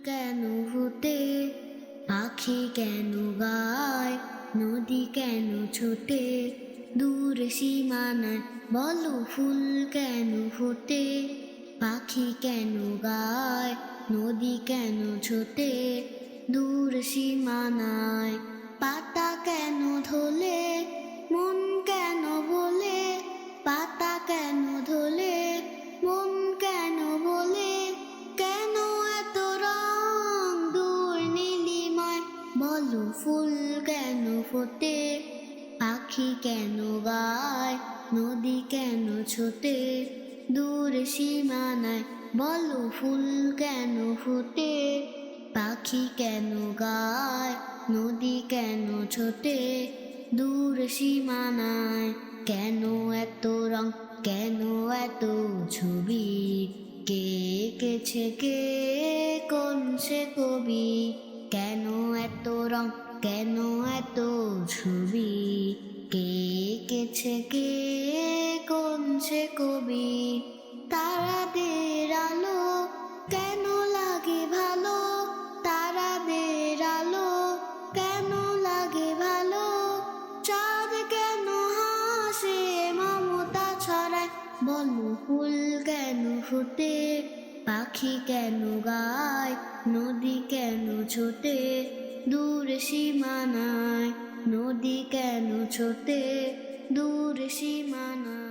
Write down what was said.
কেন ফোটে, পাখি কেন গায়, নদী কেন ছোটে, দূর সীমানায় বলো ফুল কেন ফোটে, পাখি কেন গায়, নদী কেন ছোটে, দূর সীমানায়। পাতা কেন ধোলে, মন কেন বলে, পাতা কেন ধোলে, মন কেন বলে, কেন এত রং দূর নীলিমায়, বলো ফুল কেন ফোটে, পাখি কেন গায়, নদী কেন ছোটে, দূর সীমানায়, বলো ফুল কেন ফোটে, পাখি কেন গায়, নদী কেন ছোটে, দূর সীমানায়। কেন এত রং, কেন এত ছবি, কে এঁকেছে কে, কোন সে কবি, কেন এত রং, কেন এত ছবি, কে এঁকেছে কে, কোন সে কবি। তারাদের আলো কেন লাগে ভালো, তারাদের আলো কেন লাগে ভালো, চাঁদ কেন হাসে মমতা ছড়ায়, বলো ফুল কেন ফোটে, পাখি কেন গায়, নদী কেন ছোটে, দূর সীমানায়, নদী কেন ছোটে, দূর সীমানায়।